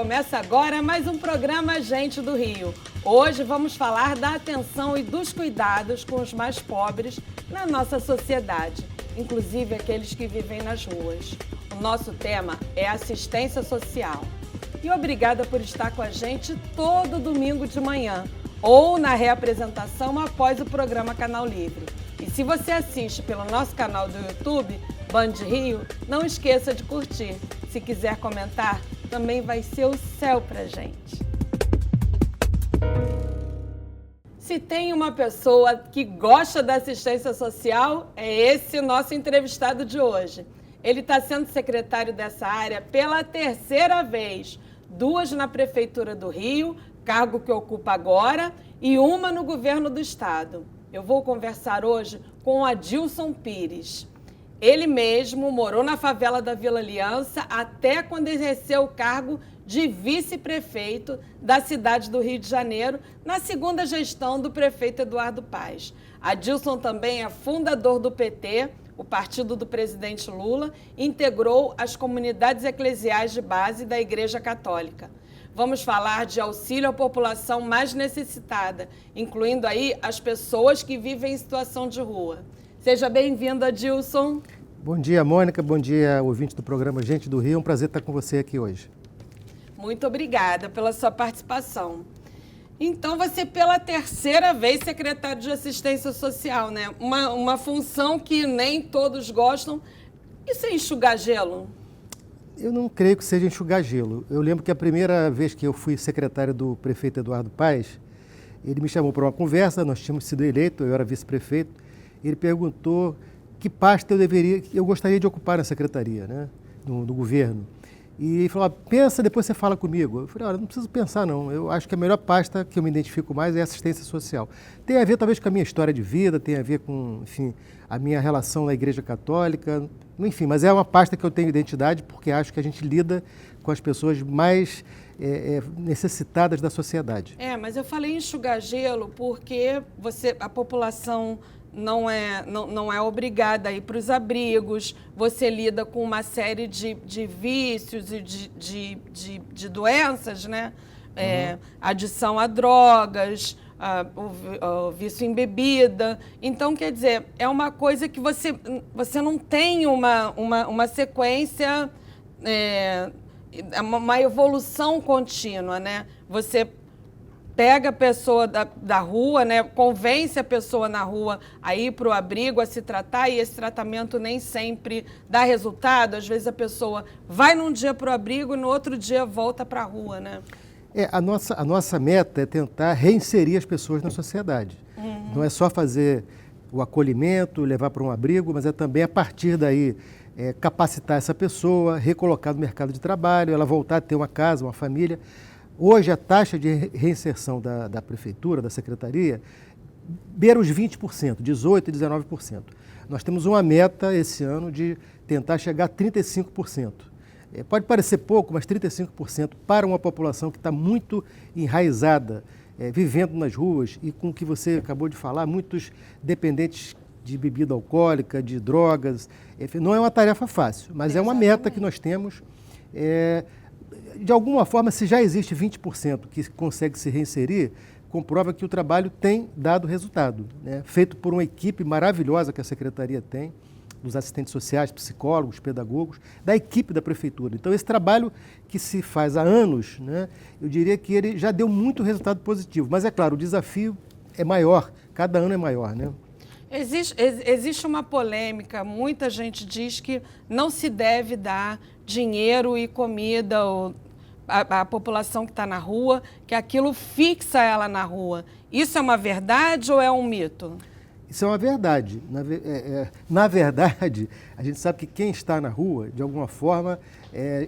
Começa agora mais um programa Gente do Rio. Hoje vamos falar da atenção e dos cuidados com os mais pobres na nossa sociedade, inclusive aqueles que vivem nas ruas. O nosso tema é assistência social. E obrigada por estar com a gente todo domingo de manhã ou na reapresentação após o programa Canal Livre. E se você assiste pelo nosso canal do YouTube, Band Rio, não esqueça de curtir. Se quiser comentar, também vai ser o céu pra gente. Se tem uma pessoa que gosta da assistência social, é esse nosso entrevistado de hoje. Ele está sendo secretário dessa área pela terceira vez, 2 na Prefeitura do Rio, cargo que ocupa agora, e 1 no governo do estado. Eu vou conversar hoje com o Adilson Pires. Ele mesmo morou na favela da Vila Aliança até quando exerceu o cargo de vice-prefeito da cidade do Rio de Janeiro, na segunda gestão do prefeito Eduardo Paes. Adilson também é fundador do PT, o partido do presidente Lula, e integrou as comunidades eclesiais de base da Igreja Católica. Vamos falar de auxílio à população mais necessitada, incluindo aí as pessoas que vivem em situação de rua. Seja bem-vindo, Adilson. Bom dia, Mônica. Bom dia, ouvinte do programa Gente do Rio. É um prazer estar com você aqui hoje. Muito obrigada pela sua participação. Então, você pela terceira vez secretário de Assistência Social, né? Uma função que nem todos gostam. Isso é enxugar gelo? Eu não creio que seja enxugar gelo. Eu lembro que a primeira vez que eu fui secretário do prefeito Eduardo Paes, ele me chamou para uma conversa, nós tínhamos sido eleitos, eu era vice-prefeito. Ele perguntou que pasta eu gostaria de ocupar na secretaria, né, do governo. E ele falou, pensa, depois você fala comigo. Eu falei, olha, não preciso pensar não, eu acho que a melhor pasta que eu me identifico mais é assistência social. Tem a ver talvez com a minha história de vida, tem a ver com, enfim, a minha relação na Igreja Católica, enfim, mas é uma pasta que eu tenho identidade porque acho que a gente lida com as pessoas mais necessitadas da sociedade. Mas eu falei enxugar gelo porque a população não é obrigada a ir para os abrigos, você lida com uma série de vícios e de doenças, né? Adição a drogas, o vício em bebida. Então, quer dizer, é uma coisa que você não tem uma sequência, uma evolução contínua, né? Você pega a pessoa da rua, né, convence a pessoa na rua a ir para o abrigo, a se tratar, e esse tratamento nem sempre dá resultado. Às vezes a pessoa vai num dia para o abrigo e no outro dia volta para a rua, né? A nossa meta é tentar reinserir as pessoas na sociedade. Não é só fazer o acolhimento, levar para um abrigo, mas é também, a partir daí, capacitar essa pessoa, recolocar no mercado de trabalho, ela voltar a ter uma casa, uma família. Hoje, a taxa de reinserção da prefeitura, da secretaria, beira os 20%, 18% e 19%. Nós temos uma meta esse ano de tentar chegar a 35%. Pode parecer pouco, mas 35% para uma população que está muito enraizada, vivendo nas ruas e com o que você acabou de falar, muitos dependentes de bebida alcoólica, de drogas. Enfim, não é uma tarefa fácil, mas é uma meta que nós temos. De alguma forma, se já existe 20% que consegue se reinserir, comprova que o trabalho tem dado resultado, né? Feito por uma equipe maravilhosa que a Secretaria tem, dos assistentes sociais, psicólogos, pedagogos, da equipe da Prefeitura. Então, esse trabalho que se faz há anos, né, eu diria que ele já deu muito resultado positivo. Mas, é claro, o desafio é maior, cada ano é maior, né? Existe uma polêmica, muita gente diz que não se deve dar dinheiro e comida à população que está na rua, que aquilo fixa ela na rua. Isso é uma verdade ou é um mito? Isso é uma verdade. Na verdade, a gente sabe que quem está na rua, de alguma forma,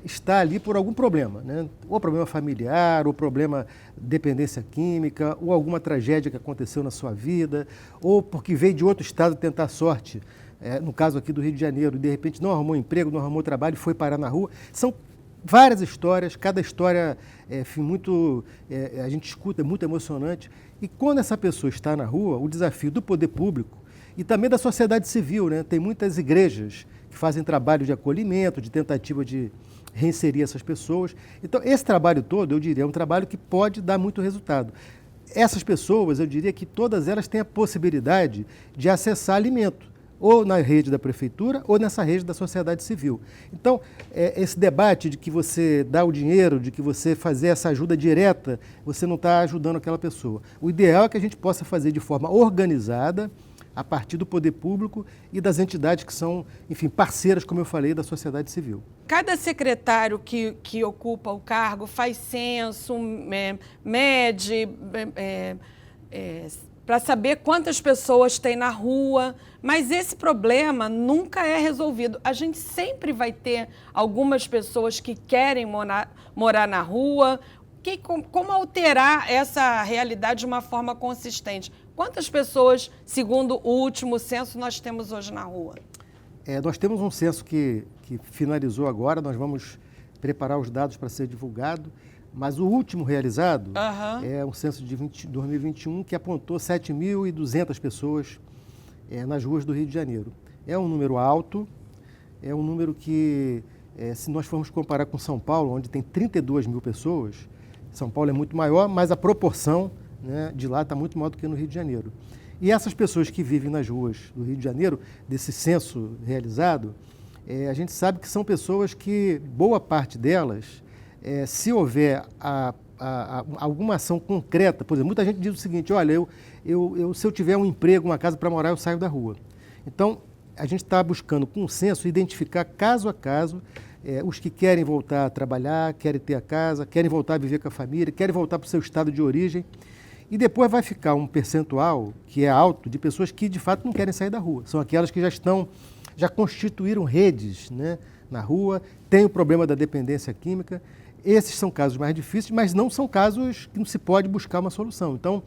está ali por algum problema, né? Ou problema familiar, ou problema de dependência química, ou alguma tragédia que aconteceu na sua vida, ou porque veio de outro estado tentar sorte, no caso aqui do Rio de Janeiro, e de repente não arrumou emprego, não arrumou trabalho e foi parar na rua. São várias histórias, cada história a gente escuta, é muito emocionante. E quando essa pessoa está na rua, o desafio do poder público e também da sociedade civil, né? Tem muitas igrejas que fazem trabalho de acolhimento, de tentativa de reinserir essas pessoas. Então, esse trabalho todo, eu diria, é um trabalho que pode dar muito resultado. Essas pessoas, eu diria que todas elas têm a possibilidade de acessar alimento, ou na rede da prefeitura, ou nessa rede da sociedade civil. Então, esse debate de que você dá o dinheiro, de que você fazer essa ajuda direta, você não está ajudando aquela pessoa. O ideal é que a gente possa fazer de forma organizada, a partir do poder público e das entidades que são, enfim, parceiras, como eu falei, da sociedade civil. Cada secretário que ocupa o cargo faz censo, mede, para saber quantas pessoas tem na rua, mas esse problema nunca é resolvido. A gente sempre vai ter algumas pessoas que querem morar na rua. Como alterar essa realidade de uma forma consistente? Quantas pessoas, segundo o último censo, nós temos hoje na rua? Nós temos um censo que finalizou agora, nós vamos preparar os dados para ser divulgado, mas o último realizado é um censo de 2021 que apontou 7.200 pessoas nas ruas do Rio de Janeiro. É um número alto, é um número que, se nós formos comparar com São Paulo, onde tem 32 mil pessoas, São Paulo é muito maior, mas a proporção, né, de lá está muito maior do que no Rio de Janeiro. E essas pessoas que vivem nas ruas do Rio de Janeiro, desse censo realizado, a gente sabe que são pessoas que, boa parte delas, se houver alguma ação concreta, por exemplo, muita gente diz o seguinte, olha, se eu tiver um emprego, uma casa para morar, eu saio da rua. Então, a gente está buscando, com o censo, identificar caso a caso os que querem voltar a trabalhar, querem ter a casa, querem voltar a viver com a família, querem voltar para o seu estado de origem. E depois vai ficar um percentual, que é alto, de pessoas que, de fato, não querem sair da rua. São aquelas que já constituíram redes, né, na rua, têm o problema da dependência química. Esses são casos mais difíceis, mas não são casos que não se pode buscar uma solução. Então,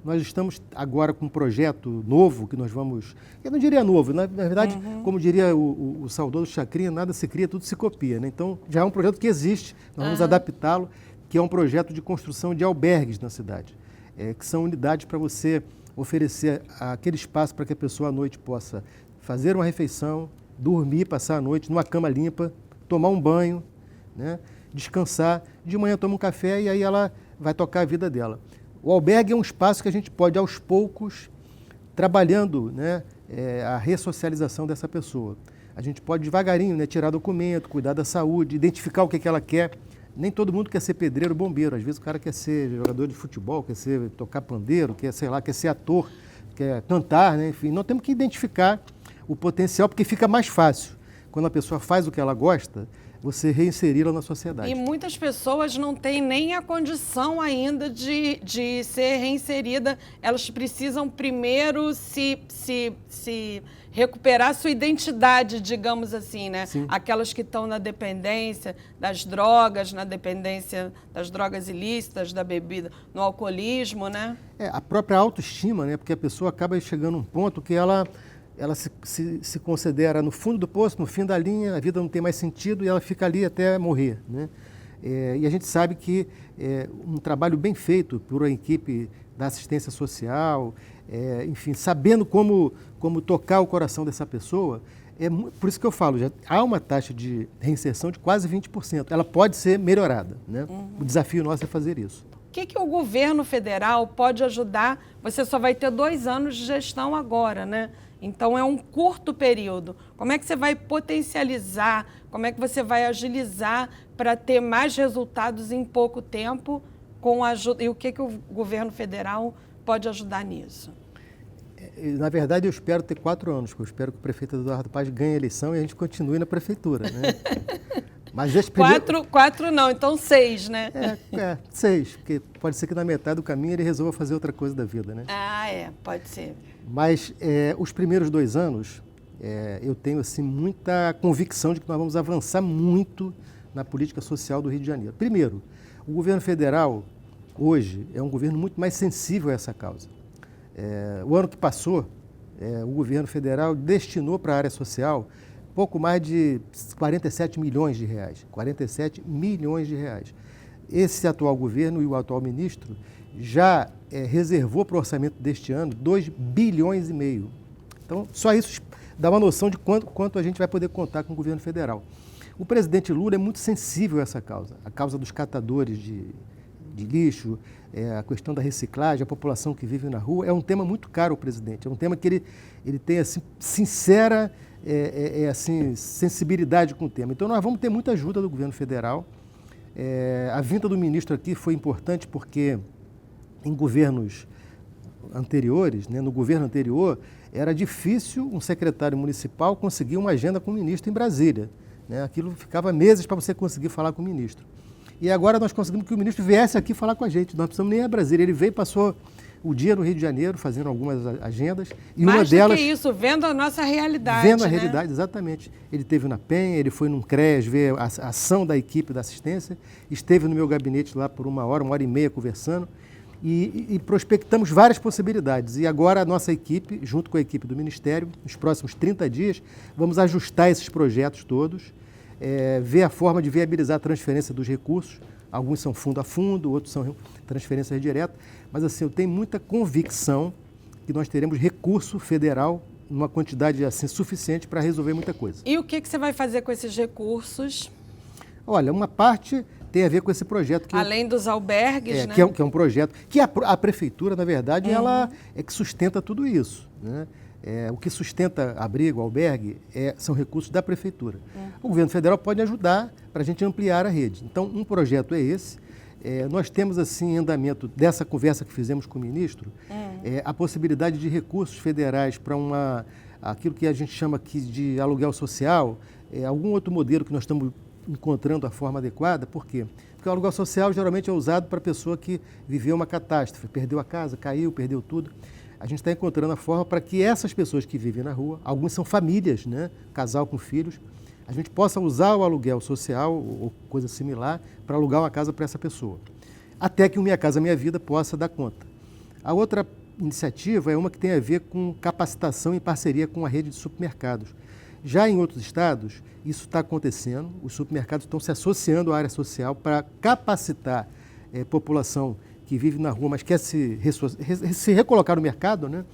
nós estamos agora com um projeto novo que nós vamos... Eu não diria novo, na verdade, como diria o saudoso Chacrinha, nada se cria, tudo se copia, né? Então, já é um projeto que existe, nós vamos adaptá-lo, que é um projeto de construção de albergues na cidade, que são unidades para você oferecer aquele espaço para que a pessoa à noite possa fazer uma refeição, dormir, passar a noite numa cama limpa, tomar um banho, né? Descansar, de manhã toma um café e aí ela vai tocar a vida dela. O albergue é um espaço que a gente pode, aos poucos, trabalhando, né, a ressocialização dessa pessoa. A gente pode devagarinho, né, tirar documento, cuidar da saúde, identificar o que ela quer. Nem todo mundo quer ser pedreiro, bombeiro. Às vezes o cara quer ser jogador de futebol, quer tocar pandeiro, quer ser ator, quer cantar, né? Enfim, nós temos que identificar o potencial, porque fica mais fácil. Quando a pessoa faz o que ela gosta, você reinseri-la na sociedade. E muitas pessoas não têm nem a condição ainda de ser reinserida. Elas precisam primeiro se recuperar sua identidade, digamos assim, né? Sim. Aquelas que estão na dependência das drogas, na dependência das drogas ilícitas, da bebida, no alcoolismo, né? A própria autoestima, né? Porque a pessoa acaba chegando a um ponto que ela se considera no fundo do poço, no fim da linha, a vida não tem mais sentido e ela fica ali até morrer, né? E a gente sabe que um trabalho bem feito por uma equipe da assistência social, enfim, sabendo como tocar o coração dessa pessoa, por isso que eu falo, já há uma taxa de reinserção de quase 20%. Ela pode ser melhorada, né? O desafio nosso é fazer isso. O que o governo federal pode ajudar? Você só vai ter 2 anos de gestão agora, né? Então, é um curto período. Como é que você vai potencializar, como é que você vai agilizar para ter mais resultados em pouco tempo com a ajuda? E o que o governo federal pode ajudar nisso? Na verdade, eu espero ter 4 anos, porque eu espero que o prefeito Eduardo Paz ganhe a eleição e a gente continue na prefeitura, né? Mas esse primeiro... 4 não, então 6, né? 6, porque pode ser que na metade do caminho ele resolva fazer outra coisa da vida, né? Pode ser. Mas os primeiros 2 anos, eu tenho assim, muita convicção de que nós vamos avançar muito na política social do Rio de Janeiro. Primeiro, o governo federal, hoje, é um governo muito mais sensível a essa causa. O ano que passou, o governo federal destinou para a área social pouco mais de 47 milhões de reais. 47 milhões de reais. Esse atual governo e o atual ministro já reservou para o orçamento deste ano 2,5 bilhões. Então, só isso dá uma noção de quanto a gente vai poder contar com o governo federal. O presidente Lula é muito sensível a essa causa, a causa dos catadores de lixo, a questão da reciclagem, a população que vive na rua. É um tema muito caro ao presidente, é um tema que ele tem assim, sincera assim, sensibilidade com o tema. Então nós vamos ter muita ajuda do governo federal. A vinda do ministro aqui foi importante porque em governos anteriores, né, no governo anterior, era difícil um secretário municipal conseguir uma agenda com o ministro em Brasília. Né? Aquilo ficava meses para você conseguir falar com o ministro. E agora nós conseguimos que o ministro viesse aqui falar com a gente. Nós não precisamos nem ir a Brasília. Ele veio e passou o dia no Rio de Janeiro fazendo algumas agendas. E mais uma delas, do que isso, vendo a nossa realidade. Vendo a realidade, exatamente. Ele esteve na Penha, ele foi num CREAS ver a ação da equipe da assistência, esteve no meu gabinete lá por uma hora e meia conversando. E prospectamos várias possibilidades. E agora a nossa equipe, junto com a equipe do Ministério, nos próximos 30 dias, vamos ajustar esses projetos todos, ver a forma de viabilizar a transferência dos recursos. Alguns são fundo a fundo, outros são transferências diretas. Mas assim, eu tenho muita convicção que nós teremos recurso federal numa quantidade assim, suficiente para resolver muita coisa. E o que você vai fazer com esses recursos? Olha, uma parte tem a ver com esse projeto. Além dos albergues, né? Que é um projeto que a prefeitura, na verdade, ela é que sustenta tudo isso. Né? O que sustenta abrigo, albergue, são recursos da prefeitura. O governo federal pode ajudar para a gente ampliar a rede. Então, um projeto é esse. Nós temos, assim, em andamento dessa conversa que fizemos com o ministro, a possibilidade de recursos federais para aquilo que a gente chama aqui de aluguel social, algum outro modelo que nós estamos encontrando a forma adequada. Por quê? Porque o aluguel social geralmente é usado para a pessoa que viveu uma catástrofe, perdeu a casa, caiu, perdeu tudo. A gente está encontrando a forma para que essas pessoas que vivem na rua, alguns são famílias, né? Casal com filhos, a gente possa usar o aluguel social ou coisa similar para alugar uma casa para essa pessoa. Até que o Minha Casa Minha Vida possa dar conta. A outra iniciativa é uma que tem a ver com capacitação em parceria com a rede de supermercados. Já em outros estados, isso está acontecendo, os supermercados estão se associando à área social para capacitar população que vive na rua, mas quer se recolocar no mercado, né?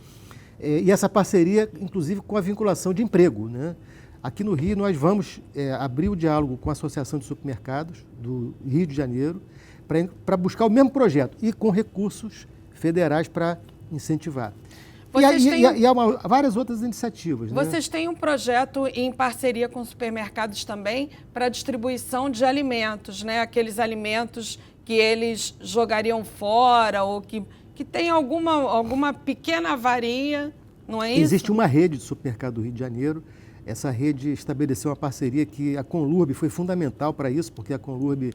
E essa parceria, inclusive, com a vinculação de emprego. Né? Aqui no Rio, nós vamos abrir o diálogo com a Associação de Supermercados do Rio de Janeiro para buscar o mesmo projeto e com recursos federais para incentivar. E há várias outras iniciativas. Vocês têm um projeto em parceria com supermercados também para distribuição de alimentos, né? Aqueles alimentos que eles jogariam fora ou que tem alguma pequena avaria, não é isso? Existe uma rede de supermercado do Rio de Janeiro. Essa rede estabeleceu uma parceria que a Conlurb foi fundamental para isso, porque a Conlurb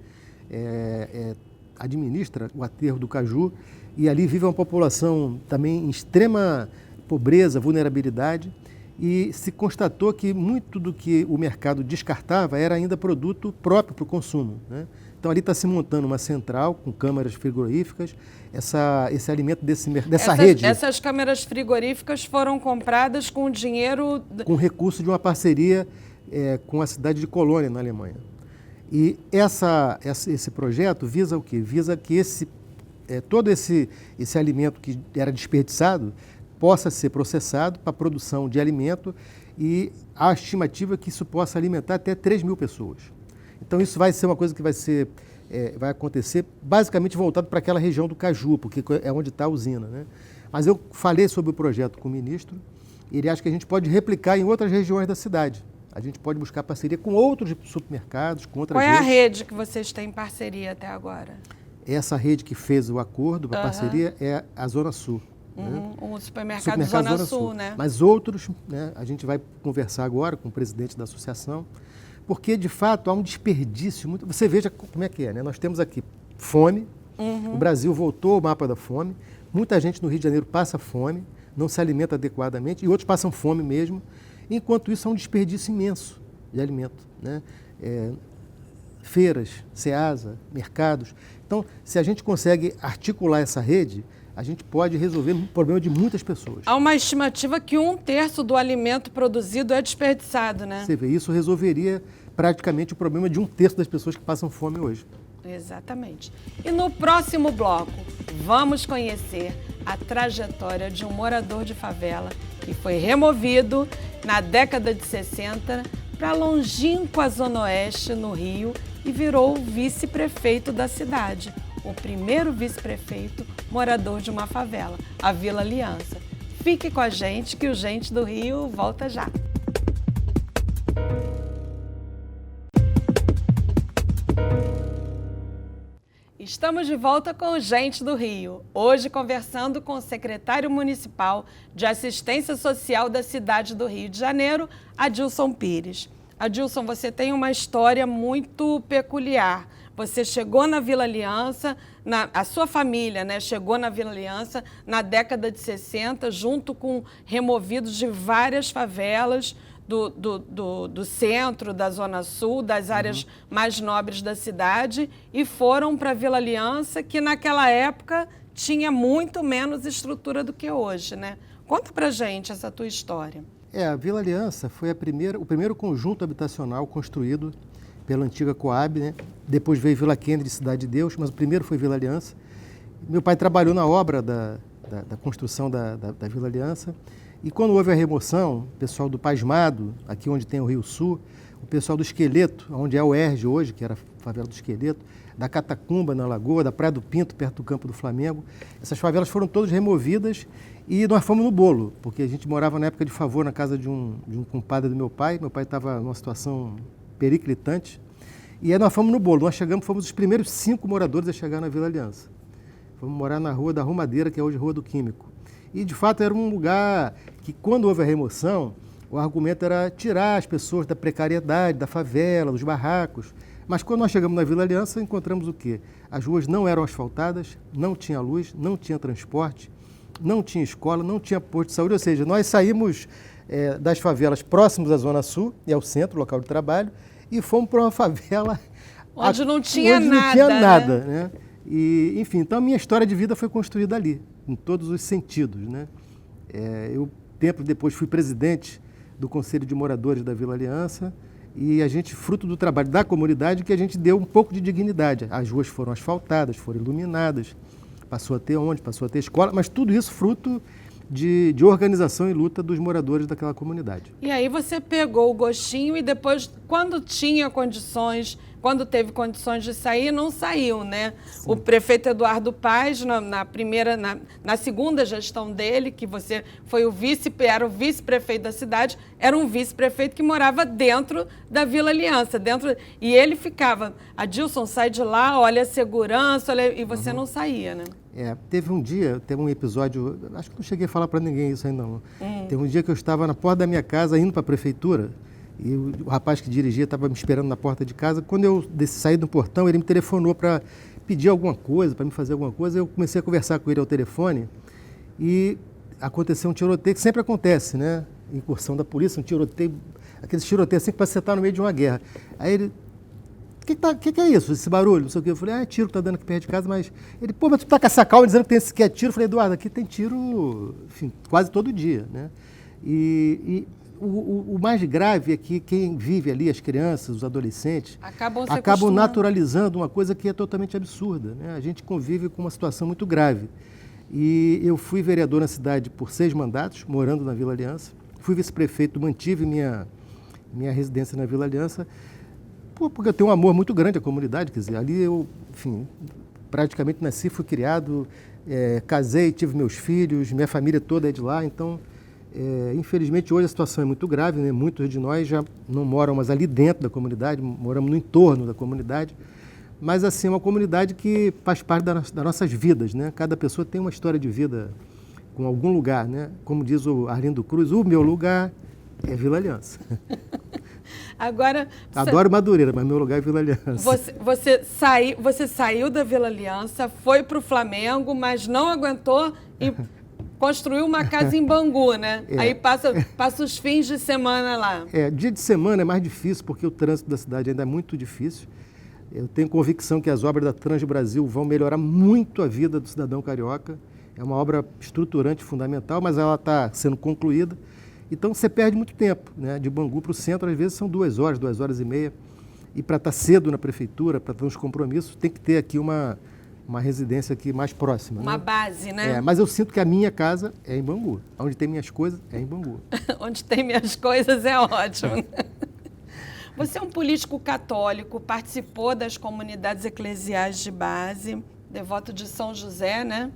administra o aterro do Caju e ali vive uma população também em extrema pobreza, vulnerabilidade, e se constatou que muito do que o mercado descartava era ainda produto próprio para o consumo. Né? Então ali está se montando uma central com câmaras frigoríficas, esse alimento dessa rede. Essas câmaras frigoríficas foram compradas com dinheiro... Com recurso de uma parceria com a cidade de Colônia, na Alemanha. E esse projeto visa o quê? Visa que todo esse alimento que era desperdiçado possa ser processado para a produção de alimento e a estimativa é que isso possa alimentar até 3.000 pessoas. Então isso vai ser uma coisa que vai acontecer basicamente voltado para aquela região do Caju, porque é onde está a usina. Né? Mas eu falei sobre o projeto com o ministro e ele acha que a gente pode replicar em outras regiões da cidade. A gente pode buscar parceria com outros supermercados, com outras redes. Qual é a rede que vocês têm em parceria até agora? Essa rede que fez o acordo, a parceria, é a Zona Sul. Né? O supermercado Zona Sul, né? Mas outros, né, a gente vai conversar agora com o presidente da associação, porque, de fato, há um desperdício muito... Você veja como é que é, né? Nós temos aqui fome, o Brasil voltou ao mapa da fome, muita gente no Rio de Janeiro passa fome, não se alimenta adequadamente, e outros passam fome mesmo. Enquanto isso, há um desperdício imenso de alimento. Né? Feiras, Ceasa, mercados. Então, se a gente consegue articular essa rede, a gente pode resolver o problema de muitas pessoas. Há uma estimativa que 1/3 do alimento produzido é desperdiçado, né? Você vê, isso resolveria praticamente o problema de 1/3 das pessoas que passam fome hoje. Exatamente. E no próximo bloco, vamos conhecer a trajetória de um morador de favela que foi removido na década de 60 para a longínqua Zona Oeste, no Rio, e virou o vice-prefeito da cidade, o primeiro vice-prefeito morador de uma favela, a Vila Aliança. Fique com a gente que o Gente do Rio volta já. Estamos de volta com o Gente do Rio, hoje conversando com o secretário municipal de Assistência Social da cidade do Rio de Janeiro, Adilson Pires. Adilson, você tem uma história muito peculiar. Você chegou na Vila Aliança, a sua família, né, chegou na Vila Aliança na década de 60, junto com removidos de várias favelas do centro, da Zona Sul, das áreas mais nobres da cidade, e foram para a Vila Aliança, que naquela época tinha muito menos estrutura do que hoje, né? Conta pra gente essa tua história. A Vila Aliança foi o primeiro conjunto habitacional construído pela antiga Coab, né? Depois veio Vila Kennedy, Cidade de Deus, mas o primeiro foi Vila Aliança. Meu pai trabalhou na obra da construção da Vila Aliança. E quando houve a remoção, o pessoal do Pasmado, aqui onde tem o Rio Sul, o pessoal do Esqueleto, onde é o Erge hoje, que era a favela do Esqueleto, da Catacumba, na Lagoa, da Praia do Pinto, perto do Campo do Flamengo, essas favelas foram todas removidas e nós fomos no bolo, porque a gente morava na época de favor na casa de um compadre do meu pai estava numa situação periclitante, e aí nós fomos no bolo, fomos os primeiros 5 moradores a chegar na Vila Aliança. Fomos morar na Rua da Arrumadeira, que é hoje Rua do Químico. E, de fato, era um lugar que, quando houve a remoção, o argumento era tirar as pessoas da precariedade, da favela, dos barracos. Mas, quando nós chegamos na Vila Aliança, encontramos o quê? As ruas não eram asfaltadas, não tinha luz, não tinha transporte, não tinha escola, não tinha posto de saúde. Ou seja, nós saímos das favelas próximas à Zona Sul, e ao centro, local de trabalho, e fomos para uma favela... Onde não tinha nada, não tinha nada, né? E, enfim, então a minha história de vida foi construída ali, em todos os sentidos, né? Eu, tempo depois, fui presidente do Conselho de Moradores da Vila Aliança e a gente, fruto do trabalho da comunidade, que a gente deu um pouco de dignidade. As ruas foram asfaltadas, foram iluminadas, passou a ter passou a ter escola, mas tudo isso fruto de organização e luta dos moradores daquela comunidade. E aí você pegou o gostinho e depois, quando tinha condições, quando teve condições de sair, não saiu, né? Sim. O prefeito Eduardo Paes, na segunda gestão dele, que você era o vice-prefeito da cidade, era um vice-prefeito que morava dentro da Vila Aliança, e ele ficava, Adilson, sai de lá, olha a segurança, e você não saía, né? Teve um episódio, acho que não cheguei a falar para ninguém isso ainda não. Teve um dia que eu estava na porta da minha casa, indo para a prefeitura, e o rapaz que dirigia estava me esperando na porta de casa. Quando eu saí do portão, ele me telefonou para pedir alguma coisa, para me fazer alguma coisa. Eu comecei a conversar com ele ao telefone e aconteceu um tiroteio, que sempre acontece, né? Incursão da polícia, um tiroteio, aqueles tiroteios assim que você está no meio de uma guerra. Aí ele, o que é isso, esse barulho? Não sei o quê. Eu falei, é tiro que está dando aqui perto de casa, mas... Ele, mas tu está com essa calma dizendo que é tiro? Eu falei, Eduardo, aqui tem tiro, enfim, quase todo dia, né? O mais grave é que quem vive ali, as crianças, os adolescentes, acabam naturalizando uma coisa que é totalmente absurda, né? A gente convive com uma situação muito grave. E eu fui vereador na cidade por 6 mandatos, morando na Vila Aliança. Fui vice-prefeito, mantive minha residência na Vila Aliança, porque eu tenho um amor muito grande à comunidade. Quer dizer, ali eu, enfim, praticamente nasci, fui criado, casei, tive meus filhos, minha família toda é de lá, então... infelizmente, hoje a situação é muito grave, né? Muitos de nós já não moram mais ali dentro da comunidade, moramos no entorno da comunidade, mas assim, é uma comunidade que faz parte das nossas vidas, né? Cada pessoa tem uma história de vida com algum lugar, né? Como diz o Arlindo Cruz, o meu lugar é Vila Aliança. Agora, adoro Madureira, mas meu lugar é Vila Aliança. Você saiu da Vila Aliança, foi para o Flamengo, mas não aguentou e... construiu uma casa em Bangu, né? Aí passa os fins de semana lá. Dia de semana é mais difícil, porque o trânsito da cidade ainda é muito difícil. Eu tenho convicção que as obras da Transbrasil vão melhorar muito a vida do cidadão carioca. É uma obra estruturante, fundamental, mas ela está sendo concluída. Então você perde muito tempo, né? De Bangu para o centro, às vezes são 2 horas, 2 horas e meia. E para estar cedo na prefeitura, para ter uns compromissos, tem que ter aqui uma residência aqui mais próxima. Uma base, né? Mas eu sinto que a minha casa é em Bangu. Onde tem minhas coisas, é em Bangu. Onde tem minhas coisas é ótimo. Você é um político católico, participou das comunidades eclesiais de base, devoto de São José, né?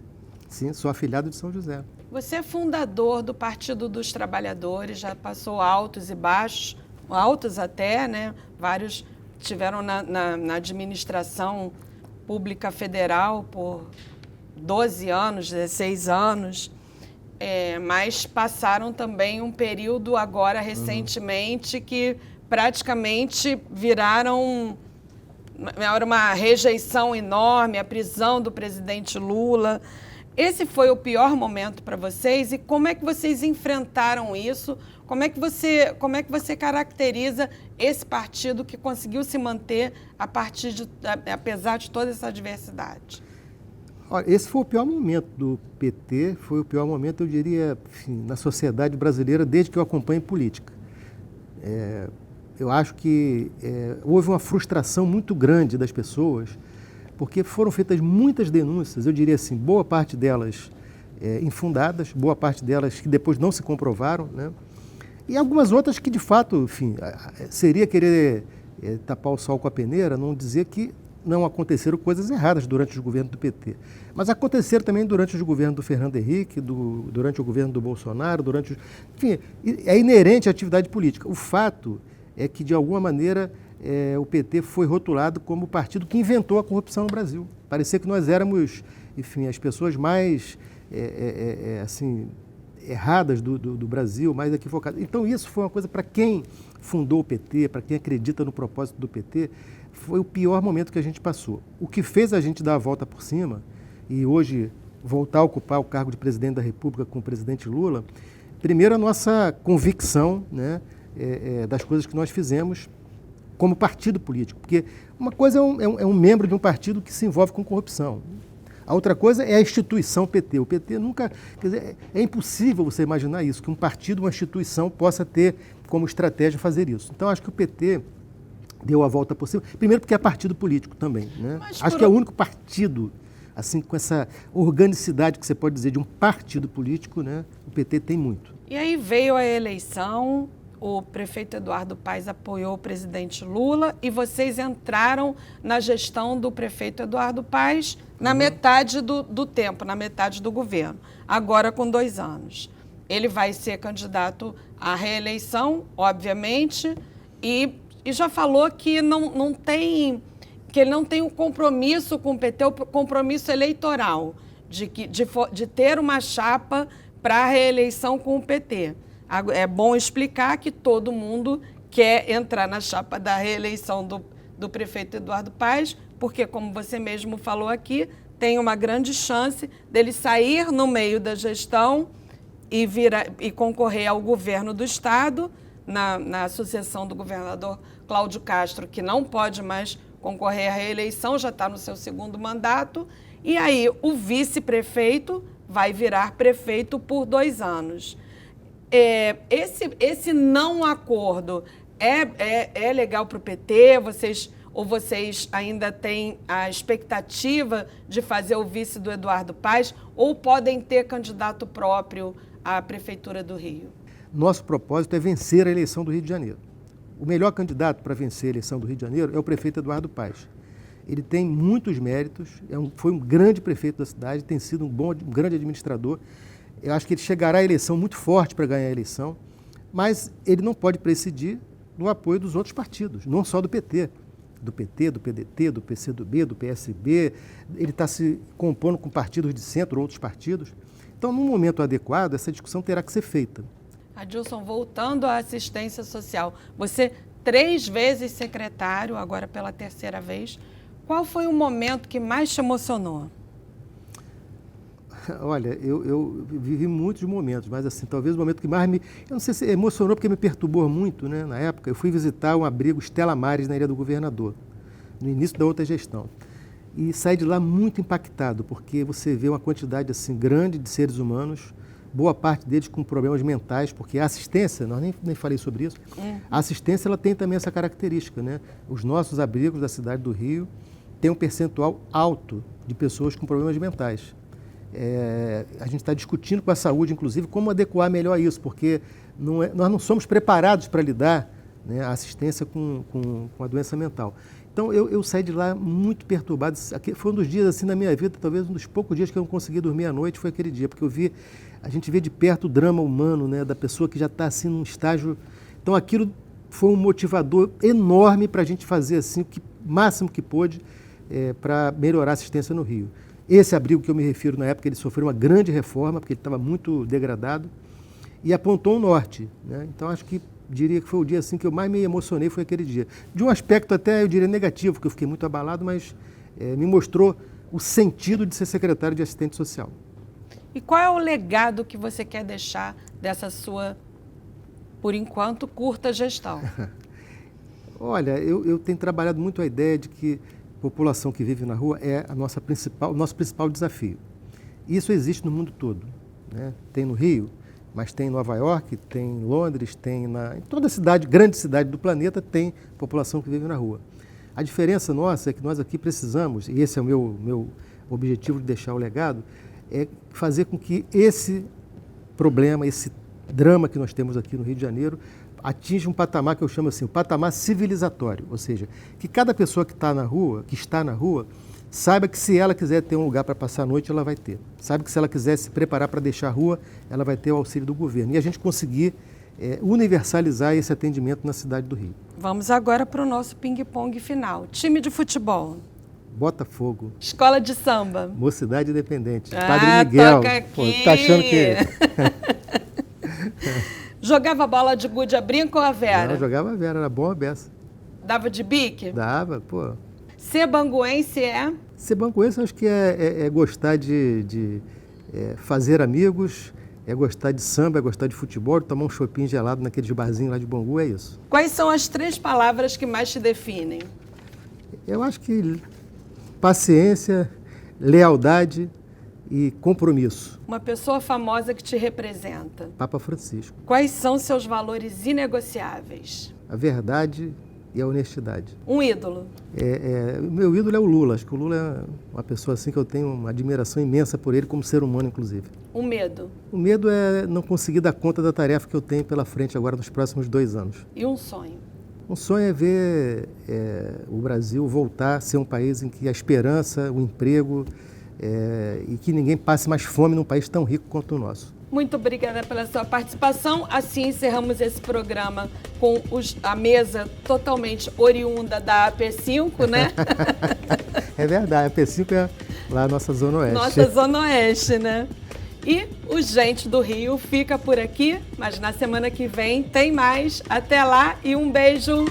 Sim, sou afilhado de São José. Você é fundador do Partido dos Trabalhadores, já passou altos e baixos, altos até, né? Vários tiveram na administração pública federal por 12 anos, 16 anos, mas passaram também um período agora recentemente que praticamente viraram uma rejeição enorme, a prisão do presidente Lula. Esse foi o pior momento para vocês e como é que vocês enfrentaram isso? Como é que você caracteriza esse partido que conseguiu se manter apesar de toda essa adversidade? Olha, esse foi o pior momento do PT, foi o pior momento, eu diria, enfim, na sociedade brasileira desde que eu acompanho política. Eu acho que houve uma frustração muito grande das pessoas, porque foram feitas muitas denúncias, eu diria assim, boa parte delas infundadas, boa parte delas que depois não se comprovaram, né? E algumas outras que, de fato, enfim, seria querer tapar o sol com a peneira, não dizer que não aconteceram coisas erradas durante os governos do PT. Mas aconteceram também durante os governos do Fernando Henrique, durante o governo do Bolsonaro, enfim, é inerente à atividade política. O fato é que, de alguma maneira, o PT foi rotulado como o partido que inventou a corrupção no Brasil. Parecia que nós éramos, enfim, as pessoas mais, assim, erradas do Brasil, mais equivocadas. Então, isso foi uma coisa para quem fundou o PT, para quem acredita no propósito do PT, foi o pior momento que a gente passou. O que fez a gente dar a volta por cima e hoje voltar a ocupar o cargo de presidente da República com o presidente Lula, primeiro a nossa convicção, né, das coisas que nós fizemos como partido político. Porque uma coisa é um membro de um partido que se envolve com corrupção. A outra coisa é a instituição PT. O PT nunca... Quer dizer, é impossível você imaginar isso, que um partido, uma instituição possa ter como estratégia fazer isso. Então, acho que o PT deu a volta por cima. Primeiro porque é partido político também, né? Acho que é o único partido, assim, com essa organicidade que você pode dizer de um partido político, né? O PT tem muito. E aí veio a eleição, o prefeito Eduardo Paes apoiou o presidente Lula e vocês entraram na gestão do prefeito Eduardo Paes na metade do tempo, na metade do governo, agora com 2 anos. Ele vai ser candidato à reeleição, obviamente, e já falou que ele não tem um compromisso com o PT, o compromisso eleitoral, de ter uma chapa para a reeleição com o PT. É bom explicar que todo mundo quer entrar na chapa da reeleição do prefeito Eduardo Paes, porque, como você mesmo falou aqui, tem uma grande chance dele sair no meio da gestão e concorrer ao governo do Estado, na sucessão do governador Cláudio Castro, que não pode mais concorrer à reeleição, já está no seu 2º mandato, e aí o vice-prefeito vai virar prefeito por 2 anos. Esse não acordo é legal para o PT? Vocês ainda têm a expectativa de fazer o vice do Eduardo Paes ou podem ter candidato próprio à Prefeitura do Rio? Nosso propósito é vencer a eleição do Rio de Janeiro. O melhor candidato para vencer a eleição do Rio de Janeiro é o prefeito Eduardo Paes. Ele tem muitos méritos, foi um grande prefeito da cidade, tem sido um grande administrador. Eu acho que ele chegará à eleição muito forte para ganhar a eleição, mas ele não pode prescindir do apoio dos outros partidos, não só do PT, do PDT, do PCdoB, do PSB. Ele está se compondo com partidos de centro, outros partidos. Então, num momento adequado, essa discussão terá que ser feita. Adilson, voltando à assistência social, você 3 vezes secretário, agora pela 3ª vez, qual foi o momento que mais te emocionou? Olha, eu vivi muitos momentos, mas assim, talvez o momento que mais eu não sei se emocionou porque me perturbou muito, né? Na época, eu fui visitar um abrigo Stella Maris na Ilha do Governador, no início da outra gestão. E saí de lá muito impactado, porque você vê uma quantidade assim grande de seres humanos, boa parte deles com problemas mentais, porque a assistência, nós nem falei sobre isso, a assistência ela tem também essa característica, né? Os nossos abrigos da cidade do Rio têm um percentual alto de pessoas com problemas mentais. A gente está discutindo com a saúde, inclusive, como adequar melhor isso, porque nós não somos preparados para lidar né, a assistência com a doença mental. Então, eu saí de lá muito perturbado. Foi um dos dias assim na minha vida, talvez um dos poucos dias que eu não consegui dormir à noite, foi aquele dia, porque a gente vê de perto o drama humano, né, da pessoa que já está assim num estágio. Então, aquilo foi um motivador enorme para a gente fazer assim, o máximo que pôde para melhorar a assistência no Rio. Esse abrigo que eu me refiro, na época, ele sofreu uma grande reforma, porque ele estava muito degradado, e apontou o norte, né? Então, acho que diria que foi o dia assim, que eu mais me emocionei, foi aquele dia. De um aspecto até, eu diria, negativo, porque eu fiquei muito abalado, mas me mostrou o sentido de ser secretário de assistente social. E qual é o legado que você quer deixar dessa sua, por enquanto, curta gestão? Olha, eu tenho trabalhado muito a ideia de que a população que vive na rua é o nosso principal desafio. Isso existe no mundo todo, né? Tem no Rio, mas tem em Nova York, tem em Londres, tem em toda cidade, grande cidade do planeta, tem população que vive na rua. A diferença nossa é que nós aqui precisamos, e esse é o meu objetivo de deixar o legado, é fazer com que esse problema, esse drama que nós temos aqui no Rio de Janeiro, atinja um patamar que eu chamo assim, o patamar civilizatório, ou seja, que cada pessoa que está na rua, saiba que se ela quiser ter um lugar para passar a noite, ela vai ter. Sabe que se ela quiser se preparar para deixar a rua, ela vai ter o auxílio do governo. E a gente conseguir universalizar esse atendimento na cidade do Rio. Vamos agora para o nosso ping-pong final. Time de futebol. Botafogo. Escola de samba. Mocidade Independente. Padre Miguel. Toca aqui. Pô, tá achando que... Jogava bola de gude a brinco ou a Vera? Não, jogava a Vera, era bom a beça. Dava de bique? Dava, pô. Ser banguense é? Ser banguense, acho que é gostar de fazer amigos, é gostar de samba, é gostar de futebol, tomar um chopinho gelado naqueles barzinhos lá de Bangu, é isso. Quais são as 3 palavras que mais te definem? Eu acho que paciência, lealdade e compromisso. Uma pessoa famosa que te representa. Papa Francisco. Quais são seus valores inegociáveis? A verdade e a honestidade. Um ídolo? Meu ídolo é o Lula. Acho que o Lula é uma pessoa assim que eu tenho uma admiração imensa por ele, como ser humano, inclusive. Um medo? O medo é não conseguir dar conta da tarefa que eu tenho pela frente agora nos próximos 2 anos. E um sonho? Um sonho é ver o Brasil voltar a ser um país em que a esperança, o emprego e que ninguém passe mais fome num país tão rico quanto o nosso. Muito obrigada pela sua participação. Assim encerramos esse programa com a mesa totalmente oriunda da AP5, né? É verdade, a AP5 é lá a nossa Zona Oeste. Nossa Zona Oeste, né? E o Gente do Rio fica por aqui, mas na semana que vem tem mais. Até lá e um beijo!